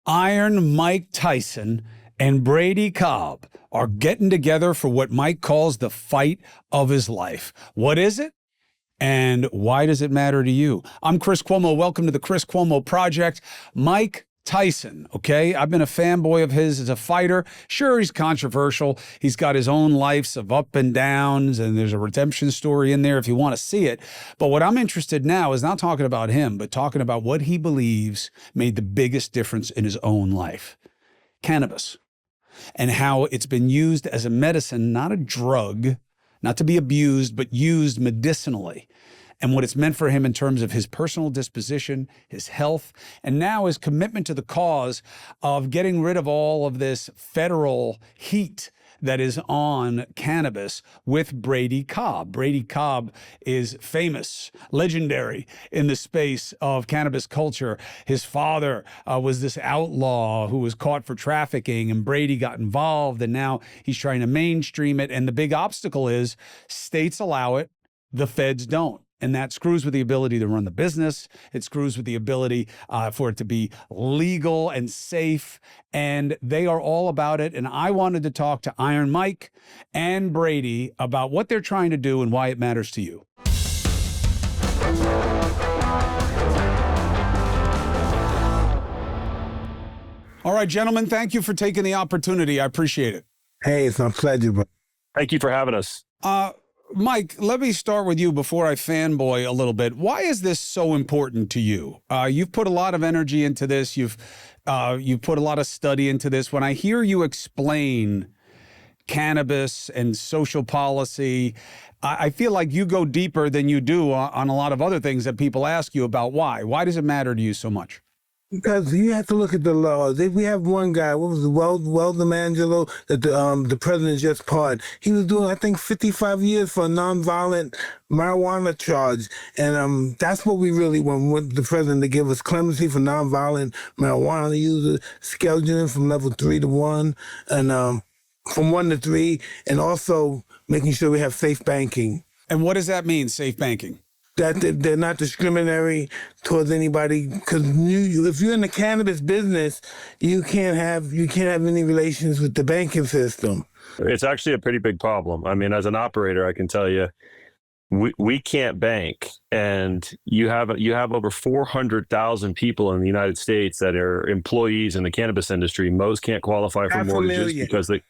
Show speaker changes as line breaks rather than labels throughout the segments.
Iron Mike Tyson and Brady Cobb are getting together for what Mike calls the fight of his life. What is it? And why does it matter to you? I'm Chris Cuomo. Welcome to the Chris Cuomo Project. Mike Tyson, okay? I've been a fanboy of his as a fighter. Sure, he's controversial. He's got his own lives of up and downs, and there's a redemption story in there if you want to see it. But what I'm interested now is not talking about him, but talking about what he believes made the biggest difference in his own life. Cannabis. And how it's been used as a medicine, not a drug, not to be abused, but used medicinally. And what it's meant for him in terms of his personal disposition, his health, and now his commitment to the cause of getting rid of all of this federal heat that is on cannabis with Brady Cobb. Brady Cobb is famous, legendary in the space of cannabis culture. His father was this outlaw who was caught for trafficking, and Brady got involved, and now he's trying to mainstream it. And the big obstacle is states allow it, the feds don't. And that screws with the ability to run the business. It screws with the ability for it to be legal and safe. And they are all about it. And I wanted to talk to Iron Mike and Brady about what they're trying to do and why it matters to you. All right, gentlemen, thank you for taking the opportunity. I appreciate it.
Hey, it's my pleasure, bro.
Thank you for having us.
Mike, let me start with you before I fanboy a little bit. Why is this so important to you? You've put a lot of energy into this. You've put a lot of study into this. When I hear you explain cannabis and social policy, I feel like you go deeper than you do on a lot of other things that people ask you about. Why? Why does it matter to you so much?
Because you have to look at the laws. If we have one guy, what was it, Weldon Angelo, that the president just pardoned. He was doing, I think, 55 years for a nonviolent marijuana charge. And that's what we really want the president to give us: clemency for nonviolent marijuana users, scheduling from level 3 to 1, and from 1 to 3, and also making sure we have safe banking.
And what does that mean, safe banking?
That they're not discriminatory towards anybody, because if you're in the cannabis business, you can't have any relations with the banking system.
It's actually a pretty big problem. I mean, as an operator, I can tell you, we can't bank, and you have over 400,000 people in the United States that are employees in the cannabis industry. Most can't qualify for mortgages because they.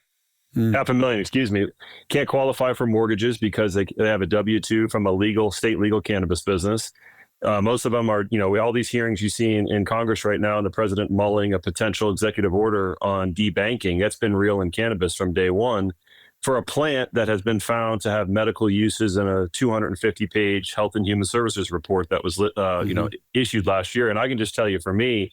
500,000, excuse me, can't qualify for mortgages because they have a W-2 from a state legal cannabis business. Most of them are, all these hearings you see in Congress right now, and the president mulling a potential executive order on debanking. That's been real in cannabis from day one for a plant that has been found to have medical uses in a 250-page Health and Human Services report that was, issued last year. And I can just tell you, for me,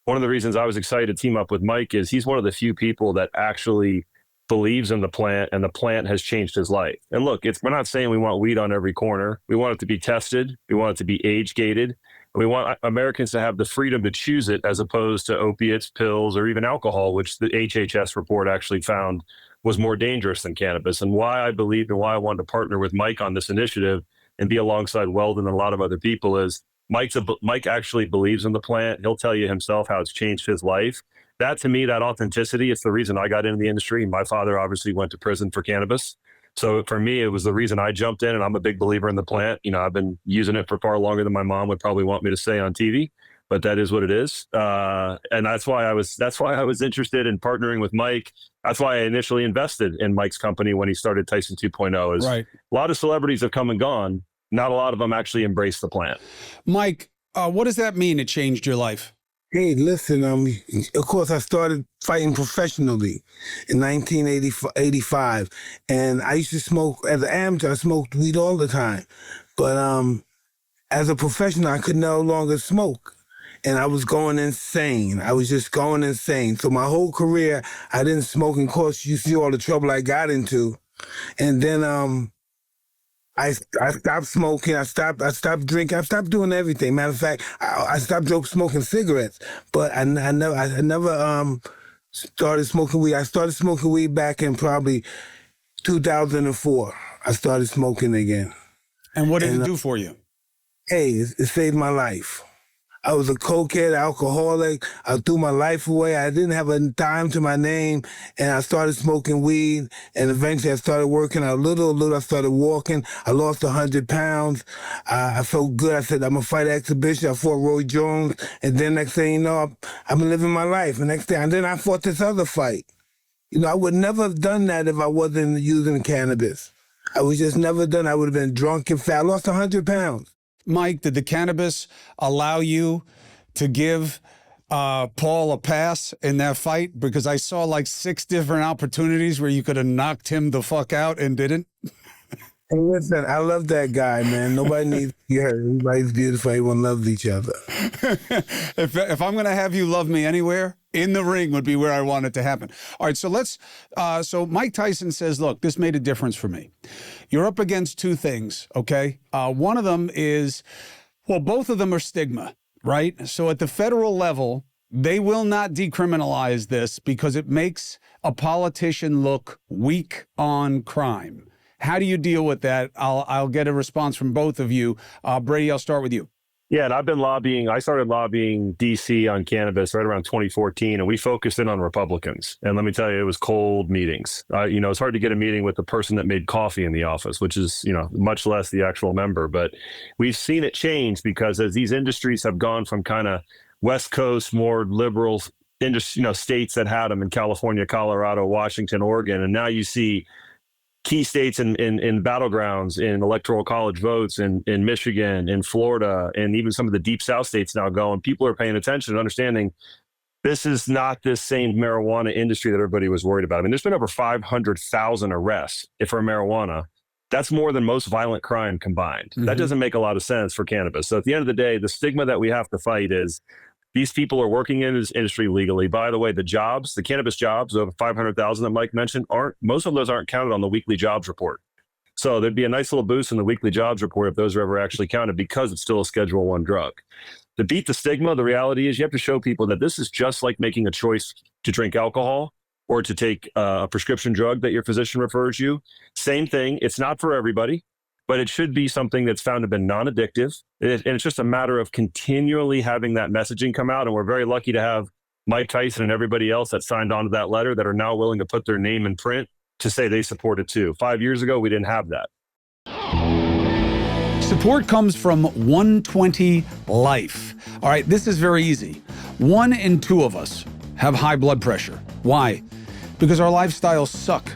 one of the reasons I was excited to team up with Mike is he's one of the few people that actually believes in the plant, and the plant has changed his life. And look, we're not saying we want weed on every corner. We want it to be tested. We want it to be age gated. We want Americans to have the freedom to choose it, as opposed to opiates, pills, or even alcohol, which the HHS report actually found was more dangerous than cannabis. And why I believe and why I wanted to partner with Mike on this initiative and be alongside Weldon and a lot of other people is Mike actually believes in the plant. He'll tell you himself how it's changed his life. That, to me, that authenticity, it's the reason I got into the industry. My father obviously went to prison for cannabis. So for me, it was the reason I jumped in, and I'm a big believer in the plant. I've been using it for far longer than my mom would probably want me to say on TV, but that is what it is. And that's why I was interested in partnering with Mike. That's why I initially invested in Mike's company when he started Tyson 2.0. Is right. A lot of celebrities have come and gone. Not a lot of them actually embrace the plant.
Mike, what does that mean? It changed your life?
Hey, listen, of course, I started fighting professionally in 1985, and I used to smoke, as an amateur, I smoked weed all the time. But as a professional, I could no longer smoke, and I was going insane. I was just going insane. So my whole career, I didn't smoke, and of course, you see all the trouble I got into. And then I stopped smoking. I stopped drinking. I stopped doing everything. Matter of fact, I stopped smoking cigarettes. But I never started smoking weed. I started smoking weed back in probably 2004. I started smoking again.
And what did it do for you?
Hey, it saved my life. I was a cokehead, alcoholic. I threw my life away. I didn't have a dime to my name, and I started smoking weed. And eventually, I started working out little. I started walking. I lost 100 pounds. I felt good. I said, I'm gonna fight an exhibition. I fought Roy Jones, and then next thing you know, I've been living my life. And next thing, and then I fought this other fight. You know, I would never have done that if I wasn't using cannabis. I was just never done. I would have been drunk and fat. I lost 100 pounds.
Mike, did the cannabis allow you to give Paul a pass in that fight? Because I saw like 6 different opportunities where you could have knocked him the fuck out and didn't.
Hey, listen, I love that guy, man. Nobody needs to get hurt. Everybody's beautiful. Everyone loves each other.
If I'm going to have you love me anywhere, in the ring would be where I want it to happen. All right, so so Mike Tyson says, look, this made a difference for me. You're up against 2 things, okay? One of them is, well, both of them are stigma, right? So at the federal level, they will not decriminalize this because it makes a politician look weak on crime. How do you deal with that? I'll get a response from both of you. Brady, I'll start with you.
Yeah, and I started lobbying DC on cannabis right around 2014, and we focused in on Republicans. And let me tell you, it was cold meetings. It's hard to get a meeting with the person that made coffee in the office, which is, much less the actual member. But we've seen it change because as these industries have gone from kind of West Coast, more liberal states that had them in California, Colorado, Washington, Oregon, and now you see key states in battlegrounds, in electoral college votes, in Michigan, in Florida, and even some of the deep South states now go, and people are paying attention and understanding this is not this same marijuana industry that everybody was worried about. I mean, there's been over 500,000 arrests for marijuana. That's more than most violent crime combined. Mm-hmm. That doesn't make a lot of sense for cannabis. So at the end of the day, the stigma that we have to fight is these people are working in this industry legally. By the way, the cannabis jobs, over 500,000 that Mike mentioned, most of those aren't counted on the weekly jobs report. So there'd be a nice little boost in the weekly jobs report if those are ever actually counted because it's still a Schedule I drug. To beat the stigma, the reality is you have to show people that this is just like making a choice to drink alcohol or to take a prescription drug that your physician refers you. Same thing. It's not for everybody, but it should be something that's found to be non-addictive. And it's just a matter of continually having that messaging come out. And we're very lucky to have Mike Tyson and everybody else that signed on to that letter that are now willing to put their name in print to say they support it too. 5 years ago, we didn't have that.
Support comes from 120 Life. All right, this is very easy. 1 in 2 of us have high blood pressure. Why? Because our lifestyles suck.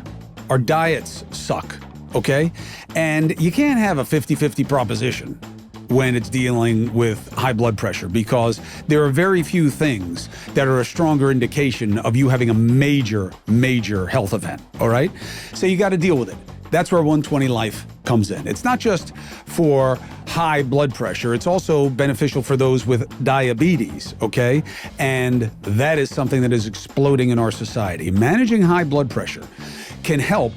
Our diets suck. Okay? And you can't have a 50-50 proposition when it's dealing with high blood pressure because there are very few things that are a stronger indication of you having a major, major health event. All right? So you got to deal with it. That's where 120 Life comes in. It's not just for high blood pressure. It's also beneficial for those with diabetes, okay? And that is something that is exploding in our society. Managing high blood pressure can help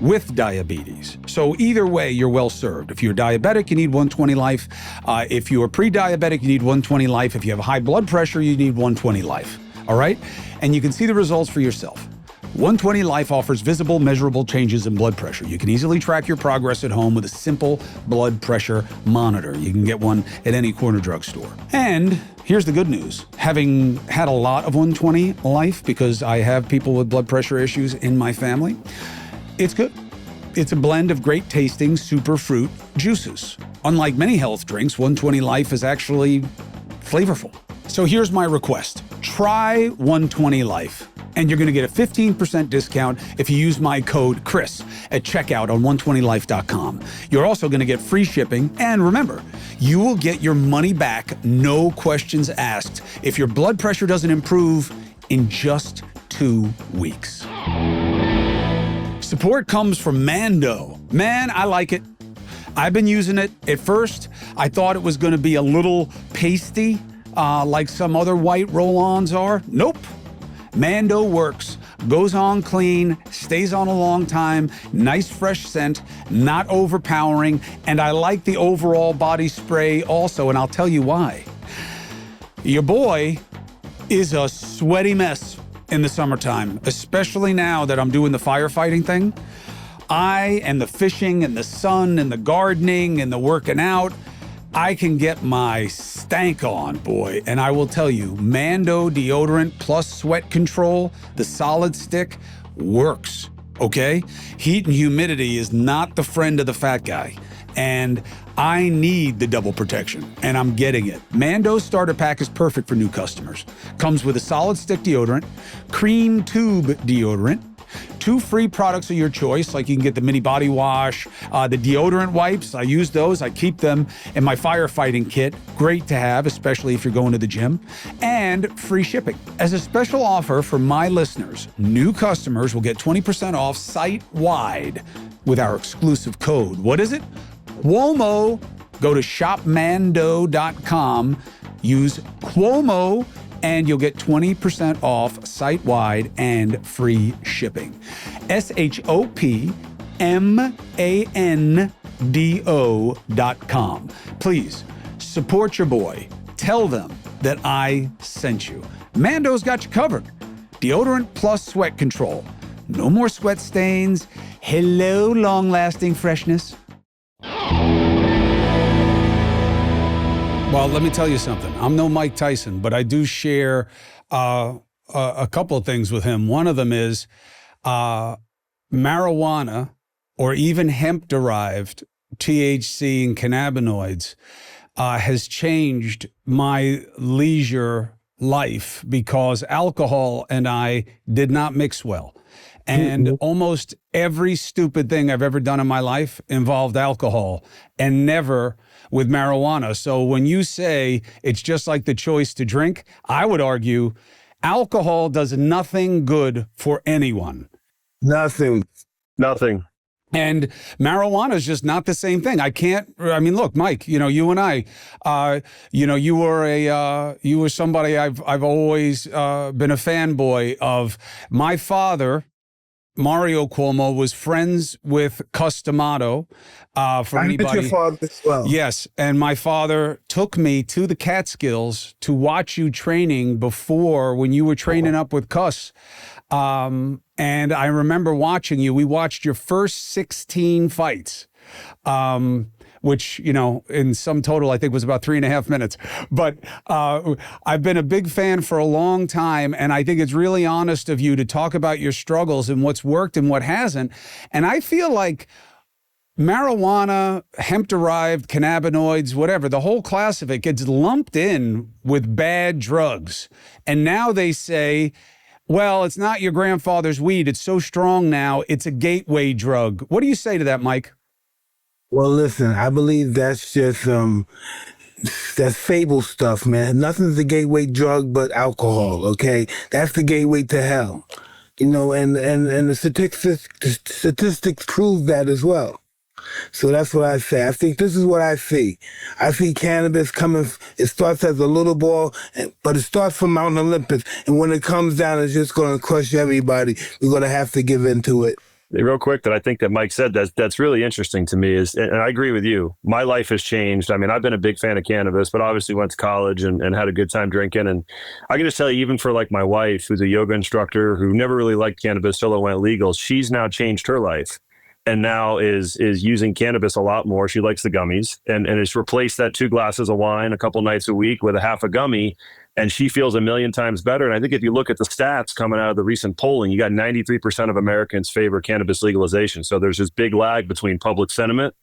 with diabetes. So either way, you're well served. If you're diabetic, you need 120 Life. If you are pre-diabetic, you need 120 Life. If you have high blood pressure, you need 120 Life. All right? And you can see the results for yourself. 120 Life offers visible, measurable changes in blood pressure. You can easily track your progress at home with a simple blood pressure monitor. You can get one at any corner drugstore. And here's the good news. Having had a lot of 120 Life, because I have people with blood pressure issues in my family, it's good. It's a blend of great tasting superfruit juices. Unlike many health drinks, 120 Life is actually flavorful. So here's my request. Try 120 Life, and you're going to get a 15% discount if you use my code Chris at checkout on 120life.com. You're also going to get free shipping, and remember, you will get your money back, no questions asked, if your blood pressure doesn't improve in just 2 weeks. Support comes from Mando. Man, I like it. I've been using it. At first, I thought it was going to be a little pasty, like some other white roll-ons are. Nope. Mando works. Goes on clean, stays on a long time, nice fresh scent, not overpowering, and I like the overall body spray also, and I'll tell you why. Your boy is a sweaty mess in the summertime, especially now that I'm doing the firefighting thing. And the fishing and the sun and the gardening and the working out, I can get my stank on, boy. And I will tell you, Mando deodorant plus sweat control, the solid stick, works, okay? Heat and humidity is not the friend of the fat guy. And I need the double protection, and I'm getting it. Mando's starter pack is perfect for new customers. Comes with a solid stick deodorant, cream tube deodorant, 2 free products of your choice, like you can get the mini body wash, the deodorant wipes. I use those. I keep them in my firefighting kit. Great to have, especially if you're going to the gym. And free shipping. As a special offer for my listeners, new customers will get 20% off site-wide with our exclusive code. What is it? Cuomo. Go to shopmando.com, use Cuomo, and you'll get 20% off site-wide and free shipping. shopmando.com. Please support your boy. Tell them that I sent you. Mando's got you covered. Deodorant plus sweat control. No more sweat stains. Hello, long-lasting freshness. Well, let me tell you something. I'm no Mike Tyson, but I do share a couple of things with him. One of them is marijuana or even hemp-derived THC and cannabinoids has changed my leisure life because alcohol and I did not mix well. And almost every stupid thing I've ever done in my life involved alcohol and never with marijuana. So when you say it's just like the choice to drink, I would argue alcohol does nothing good for anyone.
Nothing.
And marijuana is just not the same thing. I mean, look, Mike, you and I, you were somebody I've always been a fanboy of. My father, Mario Cuomo, was friends with Customato. For anybody,
I met your father as well.
Yes, and my father took me to the Catskills to watch you training before when you were training up with Cuss. And I remember watching you. We watched your first 16 fights. Which, in sum total, I think was about 3.5 minutes. But I've been a big fan for a long time, and I think it's really honest of you to talk about your struggles and what's worked and what hasn't. And I feel like marijuana, hemp-derived cannabinoids, whatever, the whole class of it gets lumped in with bad drugs. And now they say, well, it's not your grandfather's weed. It's so strong now, it's a gateway drug. What do you say to that, Mike?
Well, listen, I believe that's just that's fable stuff, man. Nothing's the gateway drug but alcohol, okay? That's the gateway to hell. And the statistics prove that as well. So that's what I say. I think this is what I see. I see cannabis coming, it starts as a little ball, but it starts from Mount Olympus. And when it comes down, it's just going to crush everybody. We're going to have to give in to it.
Real quick, that I think that Mike said that's really interesting to me is, and I agree with you, my life has changed. I mean, I've been a big fan of cannabis, but obviously went to college and had a good time drinking. And I can just tell you, even for like my wife, who's a yoga instructor who never really liked cannabis till it went legal, she's now changed her life and now is using cannabis a lot more. She likes the gummies and has replaced that 2 glasses of wine a couple nights a week with a half a gummy. And she feels a million times better. And I think if you look at the stats coming out of the recent polling, you got 93% of Americans favor cannabis legalization. So there's this big lag between public sentiment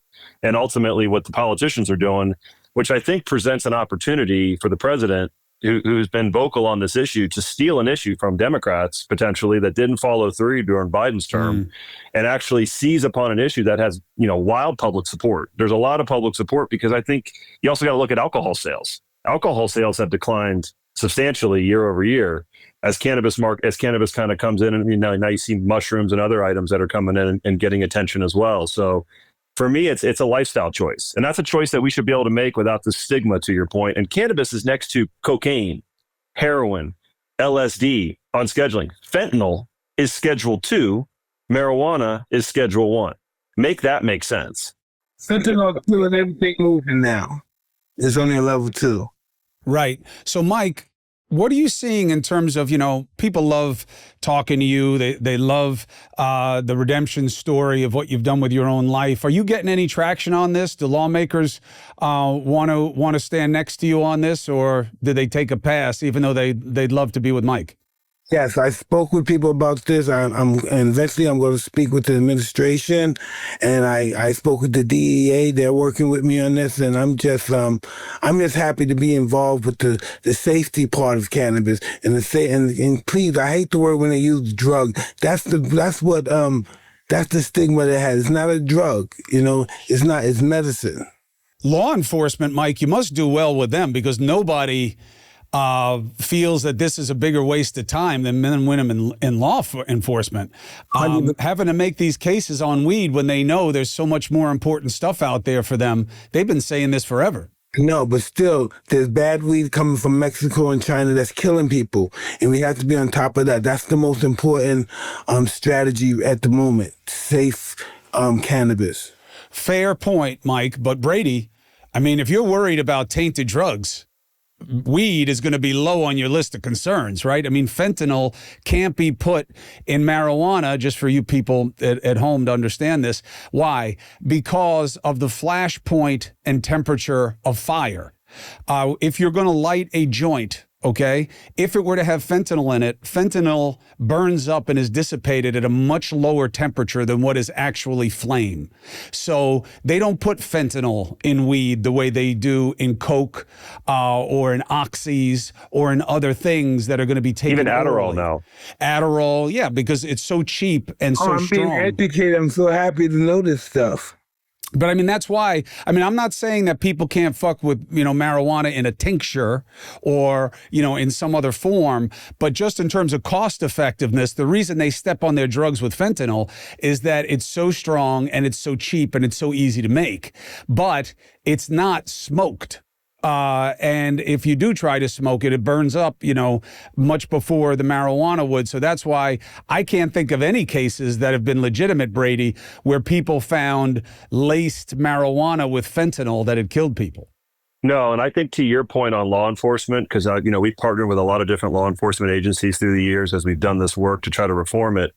and ultimately what the politicians are doing, which I think presents an opportunity for the president who's been vocal on this issue to steal an issue from Democrats potentially that didn't follow through during Biden's term and actually seize upon an issue that has, wild public support. There's a lot of public support because I think you also got to look at alcohol sales. Alcohol sales have declined substantially year over year as cannabis kind of comes in, and now you see mushrooms and other items that are coming in and getting attention as well. So for me, it's a lifestyle choice, and that's a choice that we should be able to make without the stigma, to your point. And cannabis is next to cocaine, heroin, LSD on scheduling. Fentanyl is Schedule 2. Marijuana is Schedule 1. Make that make sense.
Fentanyl is killing everything moving now. It's only a level 2.
Right. So, Mike, What are you seeing in terms of, people love talking to you. They love the redemption story of what you've done with your own life. Are you getting any traction on this? Do lawmakers want to stand next to you on this, or did they take a pass, even though they'd love to be with Mike?
Yes, I spoke with people about this. And eventually I'm going to speak with the administration, and I spoke with the DEA. They're working with me on this, and I'm just happy to be involved with the safety part of cannabis and please, I hate the word when they use drug. That's the stigma they has. It's not a drug, it's medicine.
Law enforcement, Mike, you must do well with them, because nobody feels that this is a bigger waste of time than men and women in law enforcement. Having to make these cases on weed when they know there's so much more important stuff out there for them. They've been saying this forever.
No, but still, there's bad weed coming from Mexico and China that's killing people, and we have to be on top of that. That's the most important strategy at the moment, safe cannabis.
Fair point, Mike. But Brady, if you're worried about tainted drugs, weed is going to be low on your list of concerns, right? Fentanyl can't be put in marijuana, just for you people at home to understand this. Why? Because of the flash point and temperature of fire. If you're going to light a joint, okay, if it were to have fentanyl in it, fentanyl burns up and is dissipated at a much lower temperature than what is actually flame. So they don't put fentanyl in weed the way they do in coke or in oxys or in other things that are going to be taken.
Even Adderall
orally.
now.
Adderall, yeah, because it's so cheap and so
I'm
strong.
being educated. I'm so happy to know this stuff.
But that's why, I'm not saying that people can't fuck with, marijuana in a tincture or, in some other form, but just in terms of cost effectiveness, the reason they step on their drugs with fentanyl is that it's so strong and it's so cheap and it's so easy to make, but it's not smoked. And if you do try to smoke it, it burns up, much before the marijuana would. So that's why I can't think of any cases that have been legitimate, Brady, where people found laced marijuana with fentanyl that had killed people.
No, and I think to your point on law enforcement, because, we've partnered with a lot of different law enforcement agencies through the years as we've done this work to try to reform it.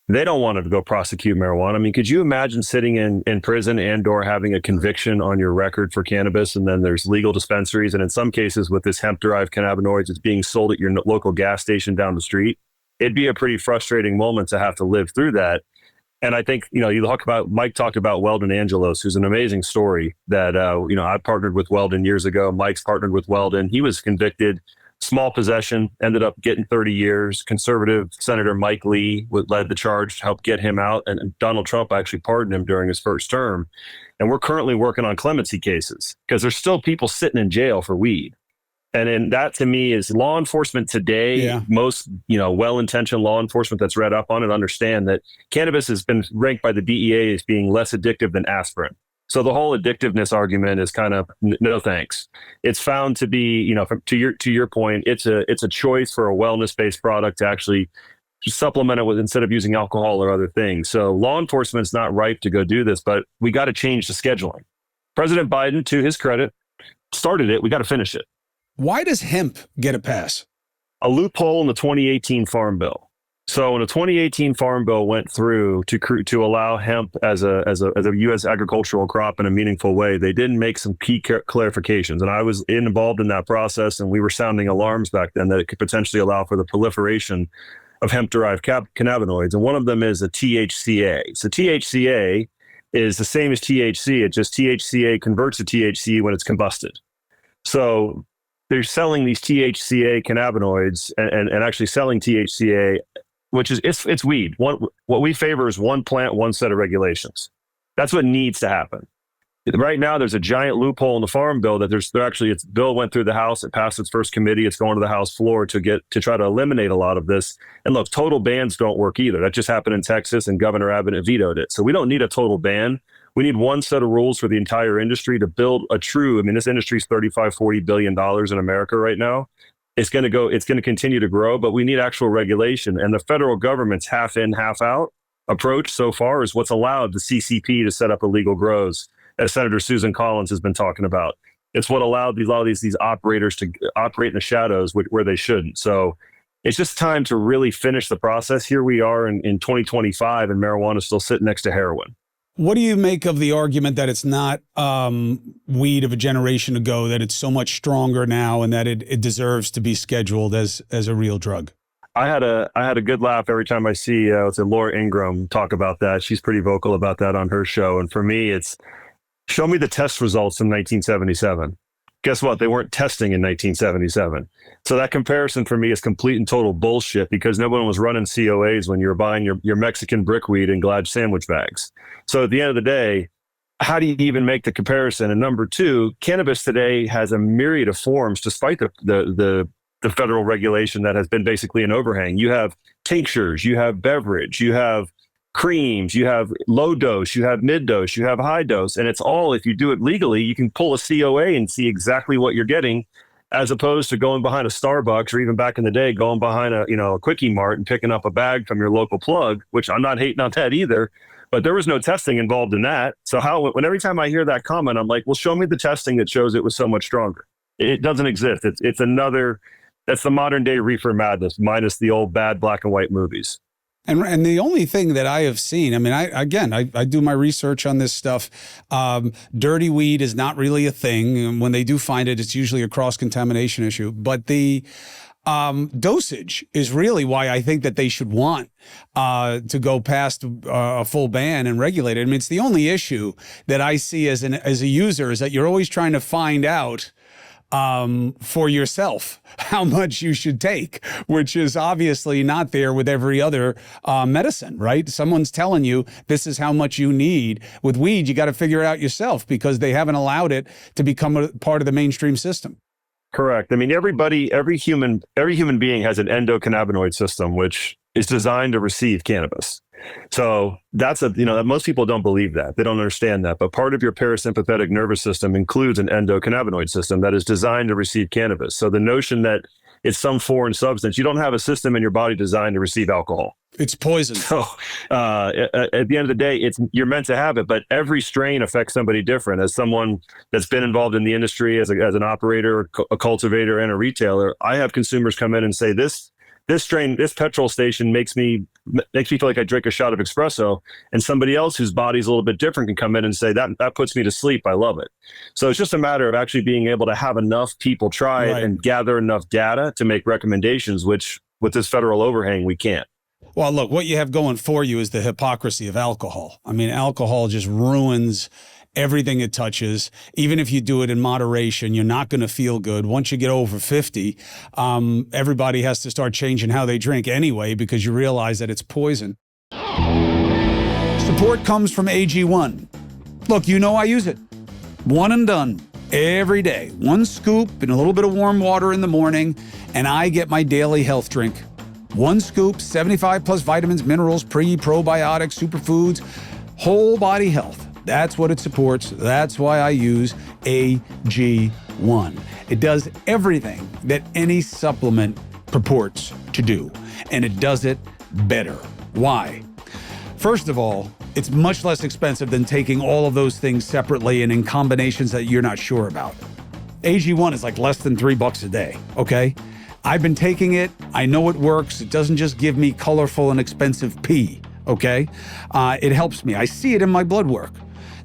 They don't want to go prosecute marijuana. Could you imagine sitting in prison and or having a conviction on your record for cannabis, and then there's legal dispensaries, and in some cases with this hemp-derived cannabinoids, it's being sold at your local gas station down the street? It'd be a pretty frustrating moment to have to live through that. And I think, Mike talked about Weldon Angelos, who's an amazing story that, I partnered with Weldon years ago. Mike's partnered with Weldon. He was convicted. Small possession, ended up getting 30 years. Conservative Senator Mike Lee led the charge to help get him out. And Donald Trump actually pardoned him during his first term. And we're currently working on clemency cases because there's still people sitting in jail for weed. And that to me is law enforcement today. Yeah. Most, well-intentioned law enforcement that's read up on it understand that cannabis has been ranked by the DEA as being less addictive than aspirin. So the whole addictiveness argument is kind of no thanks. It's found to be, to your point, it's a choice for a wellness-based product to actually supplement it with instead of using alcohol or other things. So law enforcement's not ripe to go do this, but we got to change the scheduling. President Biden, to his credit, started it. We got to finish it.
Why does hemp get a pass?
A loophole in the 2018 Farm Bill. So when the 2018 Farm Bill went through to allow hemp as a U.S. agricultural crop in a meaningful way, they didn't make some key clarifications. And I was involved in that process, and we were sounding alarms back then that it could potentially allow for the proliferation of hemp-derived cannabinoids. And one of them is a THCA. So THCA is the same as THC. It just THCA converts to THC when it's combusted. So they're selling these THCA cannabinoids and actually selling THCA, which is it's weed. What we favor is one plant, one set of regulations. That's what needs to happen. Right now, there's a giant loophole in the Farm Bill that its bill went through the House. It passed its first committee. It's going to the House floor to try to eliminate a lot of this. And look, total bans don't work either. That just happened in Texas, and Governor Abbott vetoed it. So we don't need a total ban. We need one set of rules for the entire industry to build a true. This industry is $35-40 billion in America right now. It's going to continue to grow, but we need actual regulation. And the federal government's half in, half out approach so far is what's allowed the CCP to set up illegal grows, as Senator Susan Collins has been talking about. It's what allowed a lot of these operators to operate in the shadows where they shouldn't. So it's just time to really finish the process. Here we are in 2025, and marijuana is still sitting next to heroin.
What do you make of the argument that it's not weed of a generation ago, that it's so much stronger now, and that it deserves to be scheduled as a real drug?
I had a good laugh every time I see Laura Ingraham talk about that. She's pretty vocal about that on her show. And for me, it's show me the test results from 1977. Guess what? They weren't testing in 1977. So that comparison for me is complete and total bullshit, because no one was running COAs when you were buying your Mexican brickweed in Glad sandwich bags. So at the end of the day, how do you even make the comparison? And number two, cannabis today has a myriad of forms, despite the federal regulation that has been basically an overhang. You have tinctures, you have beverage, you have creams, you have low dose, you have mid dose, you have high dose. And it's all, if you do it legally, you can pull a COA and see exactly what you're getting, as opposed to going behind a Starbucks, or even back in the day, going behind a Quickie Mart and picking up a bag from your local plug, which I'm not hating on that either. But there was no testing involved in that. So every time I hear that comment, I'm like, well, show me the testing that shows it was so much stronger. It doesn't exist. That's the modern day reefer madness, minus the old bad black and white movies.
And the only thing that I have seen, I mean, I do my research on this stuff. Dirty weed is not really a thing. And when they do find it, it's usually a cross-contamination issue. But the dosage is really why I think that they should want to go past a full ban and regulate it. I mean, it's the only issue that I see as a user, is that you're always trying to find out for yourself how much you should take, which is obviously not there with every other medicine, right? Someone's telling you this is how much you need. With weed, you got to figure it out yourself, because they haven't allowed it to become a part of the mainstream system.
Correct. I mean, every human being has an endocannabinoid system, which is designed to receive cannabis. So that's most people don't believe that. They don't understand that. But part of your parasympathetic nervous system includes an endocannabinoid system that is designed to receive cannabis. So the notion that it's some foreign substance, you don't have a system in your body designed to receive alcohol.
It's poison.
So at the end of the day, you're meant to have it, but every strain affects somebody different. As someone that's been involved in the industry as an operator, a cultivator, and a retailer, I have consumers come in and say, this strain, this petrol station makes me feel like I drink a shot of espresso, and somebody else whose body's a little bit different can come in and say that puts me to sleep. I love it. So it's just a matter of actually being able to have enough people try it and gather enough data to make recommendations, which with this federal overhang, we can't.
Well, look, what you have going for you is the hypocrisy of alcohol. I mean, alcohol just ruins everything it touches. Even if you do it in moderation, you're not going to feel good. Once you get over 50, everybody has to start changing how they drink anyway, because you realize that it's poison. Support comes from AG1. Look, I use it. One and done. Every day. One scoop and a little bit of warm water in the morning, and I get my daily health drink. One scoop, 75 plus vitamins, minerals, probiotics, superfoods, whole body health. That's what it supports. That's why I use AG1. It does everything that any supplement purports to do, and it does it better. Why? First of all, it's much less expensive than taking all of those things separately and in combinations that you're not sure about. AG1 is like less than $3 a day, okay? I've been taking it. I know it works. It doesn't just give me colorful and expensive pee, okay? It helps me. I see it in my blood work,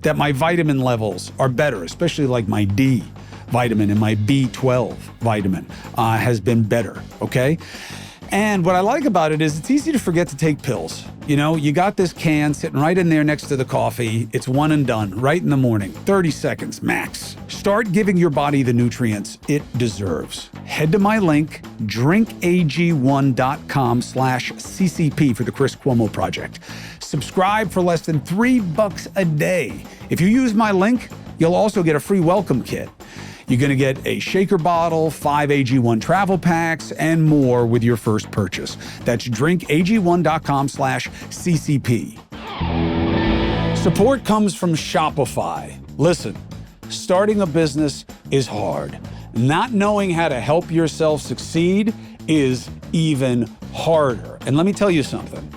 that my vitamin levels are better, especially like my D vitamin and my B12 vitamin has been better, okay? And what I like about it is it's easy to forget to take pills. You got this can sitting right in there next to the coffee. It's one and done, right in the morning, 30 seconds max. Start giving your body the nutrients it deserves. Head to my link, drinkag1.com/CCP for the Chris Cuomo Project. Subscribe for less than $3 a day. If you use my link, you'll also get a free welcome kit. You're going to get a shaker bottle, 5 AG1 travel packs, and more with your first purchase. That's drinkag1.com/CCP. Support comes from Shopify. Listen, starting a business is hard. Not knowing how to help yourself succeed is even harder. And let me tell you something.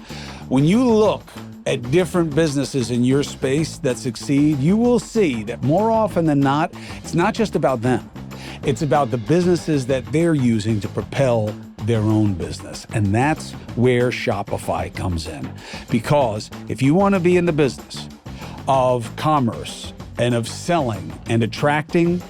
When you look at different businesses in your space that succeed, you will see that more often than not, it's not just about them. It's about the businesses that they're using to propel their own business. And that's where Shopify comes in. Because if you want to be in the business of commerce and of selling and attracting,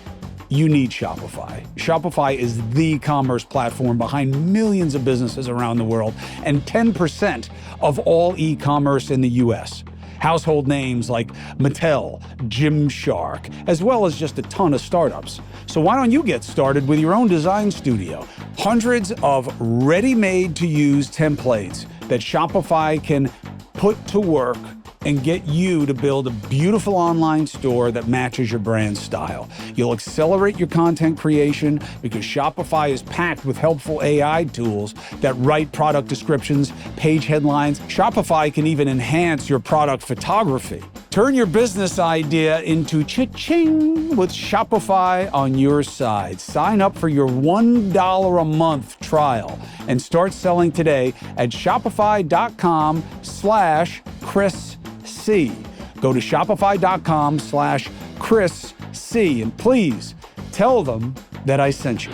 you need Shopify. Shopify is the commerce platform behind millions of businesses around the world and 10% of all e-commerce in the US. Household names like Mattel, Gymshark, as well as just a ton of startups. So why don't you get started with your own design studio? Hundreds of ready-made to use templates that Shopify can put to work and get you to build a beautiful online store that matches your brand style. You'll accelerate your content creation because Shopify is packed with helpful AI tools that write product descriptions, page headlines. Shopify can even enhance your product photography. Turn your business idea into cha-ching with Shopify on your side. Sign up for your $1 a month trial and start selling today at shopify.com/Chris C. Go to shopify.com/Chris C. And please tell them that I sent you.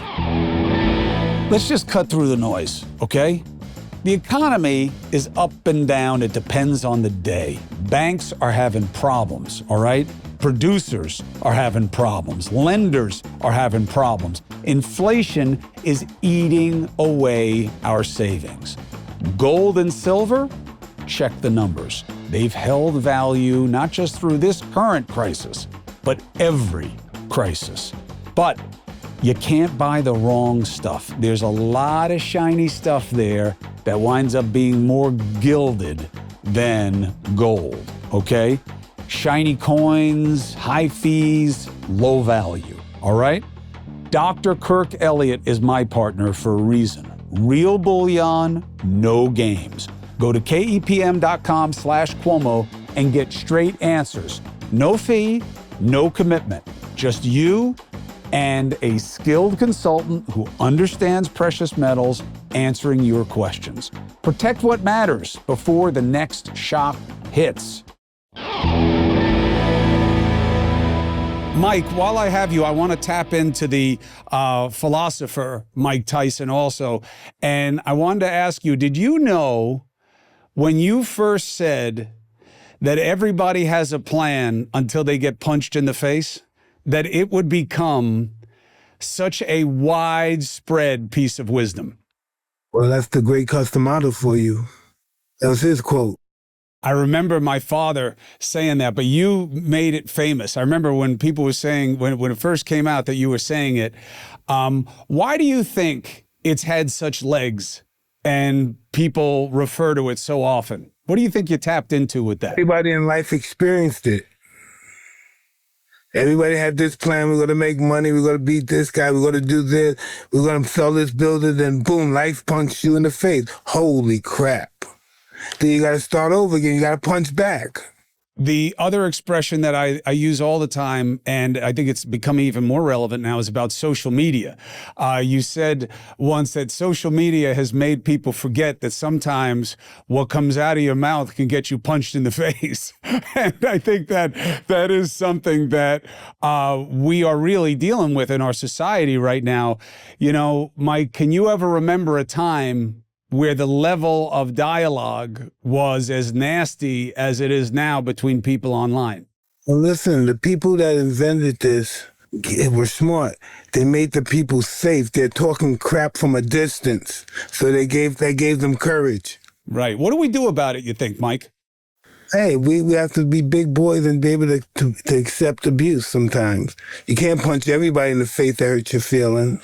Let's just cut through the noise, okay? The economy is up and down. It depends on the day. Banks are having problems, all right? Producers are having problems. Lenders are having problems. Inflation is eating away our savings. Gold and silver? Check the numbers. They've held value not just through this current crisis, but every crisis. But you can't buy the wrong stuff. There's a lot of shiny stuff there that winds up being more gilded than gold, okay? Shiny coins, high fees, low value, all right? Dr. Kirk Elliott is my partner for a reason. Real bullion, no games. Go to kepm.com/Cuomo and get straight answers. No fee, no commitment. Just you and a skilled consultant who understands precious metals answering your questions. Protect what matters before the next shock hits. Mike, while I have you, I want to tap into the philosopher Mike Tyson also. And I wanted to ask you, did you know when you first said that everybody has a plan until they get punched in the face, that it would become such a widespread piece of wisdom?
Well, that's the great Customato for you. That was his quote.
I remember my father saying that, but you made it famous. I remember when people were saying, when it first came out that you were saying it. Why do you think it's had such legs and people refer to it so often? What do you think you tapped into with that?
Everybody in life experienced it. Everybody had this plan. We're going to make money. We're going to beat this guy. We're going to do this. We're going to sell this building. Then boom, life punched you in the face. Holy crap. Then you got to start over again. You got to punch back.
The other expression that I use all the time, and I think it's becoming even more relevant now, is about social media. You said once that social media has made people forget that sometimes what comes out of your mouth can get you punched in the face. And I think that that is something that we are really dealing with in our society right now. You know, Mike, can you ever remember a time where the level of dialogue was as nasty as it is now between people online?
Well, listen, the people that invented this were smart. They made the people safe. They're talking crap from a distance. So they gave them courage.
Right. What do we do about it, you think, Mike?
Hey, we have to be big boys and be able to accept abuse sometimes. You can't punch everybody in the face that hurts your feelings.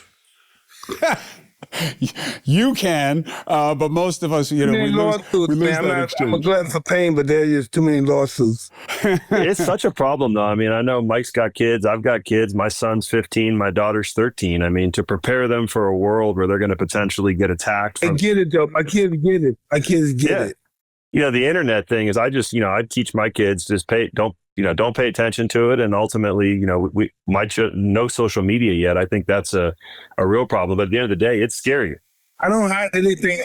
You can, but most of us, you know, we lose that exchange.
I'm a glutton for pain, but there's just too many lawsuits.
It's such a problem, though. I mean, I know Mike's got kids. I've got kids. My son's 15. My daughter's 13. I mean, to prepare them for a world where they're going to potentially get attacked.
I get it, though. My kids get it. My kids get it.
You know, the internet thing is, I teach my kids, just don't pay attention to it. And ultimately, we might no social media yet. I think that's a real problem. But at the end of the day, it's scary.
I don't hide anything.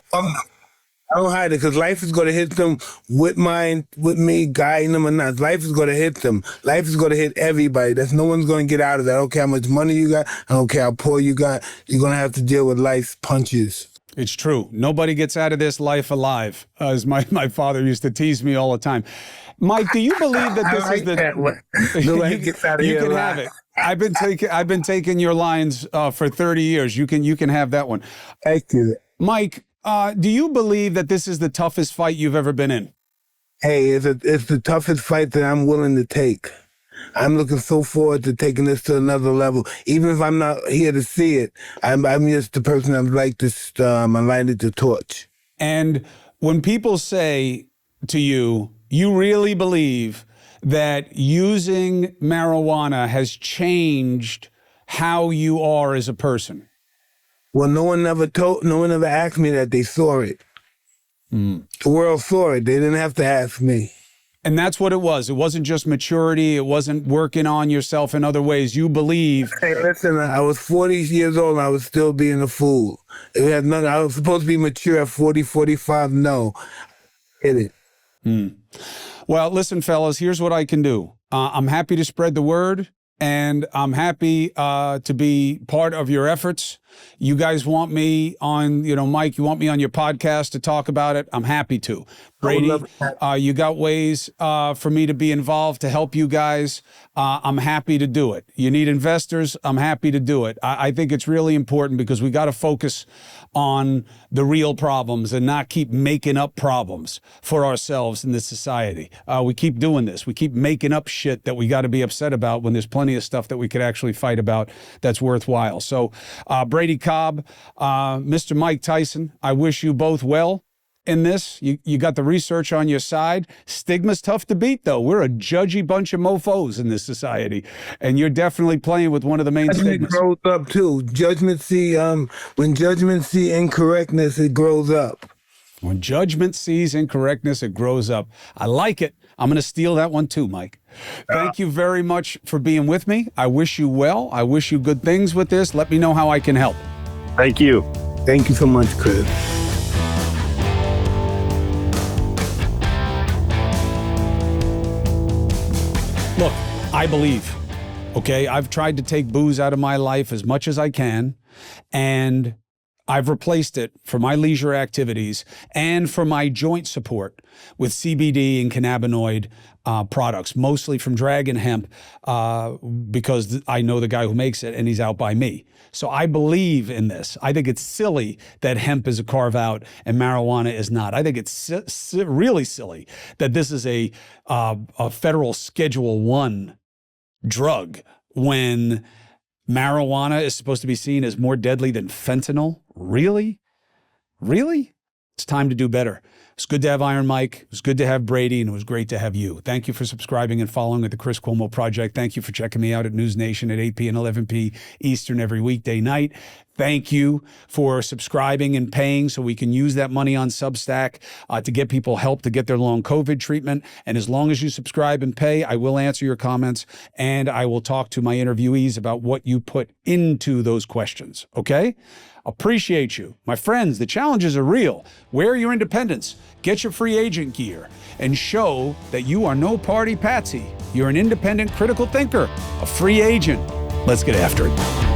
I don't hide it because life is going to hit them with me guiding them or not. Life is going to hit them. Life is going to hit everybody. No one's going to get out of that. I don't care how much money you got. I don't care how poor you got. You're going to have to deal with life's punches.
It's true. Nobody gets out of this life alive, as my father used to tease me all the time. Mike, do you believe that this is the...
Nobody gets out of here
You can
alive.
have it. I've been taking your lines for 30 years. You can have that one.
Thank you.
Mike, do you believe that this is the toughest fight you've ever been in?
Hey, it's the toughest fight that I'm willing to take. I'm looking so forward to taking this to another level. Even if I'm not here to see it, I'm just the person that like this. I'm lighted the torch.
And when people say to you, you really believe that using marijuana has changed how you are as a person?
Well, no one ever asked me that. They saw it. The world saw it. They didn't have to ask me.
And that's what it was. It wasn't just maturity. It wasn't working on yourself in other ways. You believe.
Hey, listen, I was 40 years old and I was still being a fool. It had nothing. I was supposed to be mature at 40, 45. No. Hit it.
Well, listen, fellas, here's what I can do. I'm happy to spread the word, and I'm happy to be part of your efforts. You guys want me on, Mike, you want me on your podcast to talk about it? I'm happy to. Brady, you got ways for me to be involved to help you guys. I'm happy to do it. You need investors? I'm happy to do it. I think it's really important because we got to focus on the real problems and not keep making up problems for ourselves in this society. We keep doing this. We keep making up shit that we got to be upset about when there's plenty of stuff that we could actually fight about that's worthwhile. So, Brady Cobb, Mr. Mike Tyson, I wish you both well in this. You got the research on your side. Stigma's tough to beat, though. We're a judgy bunch of mofos in this society, and you're definitely playing with one of the main stigmas.
It grows up, too. When judgment see incorrectness, it grows up.
When judgment sees incorrectness, it grows up. I like it. I'm going to steal that one too, Mike. Thank you very much for being with me. I wish you well. I wish you good things with this. Let me know how I can help.
Thank you.
Thank you so much, Chris.
Look, I believe, okay? I've tried to take booze out of my life as much as I can, and I've replaced it for my leisure activities and for my joint support with CBD and cannabinoid products, mostly from Dragon Hemp, because I know the guy who makes it and he's out by me. So I believe in this. I think it's silly that hemp is a carve out and marijuana is not. I think it's really silly that this is a federal Schedule I drug when marijuana is supposed to be seen as more deadly than fentanyl. Really? Really? It's time to do better. It's good to have Iron Mike. It was good to have Brady, and it was great to have you. Thank you for subscribing and following at the Chris Cuomo Project. Thank you for checking me out at News Nation at 8 p. and 11 p. Eastern every weekday night. Thank you for subscribing and paying so we can use that money on Substack to get people help to get their long COVID treatment. And as long as you subscribe and pay, I will answer your comments and I will talk to my interviewees about what you put into those questions. Okay? Appreciate you. My friends, the challenges are real. Wear your independence, get your free agent gear, and show that you are no party patsy. You're an independent critical thinker, a free agent. Let's get after it.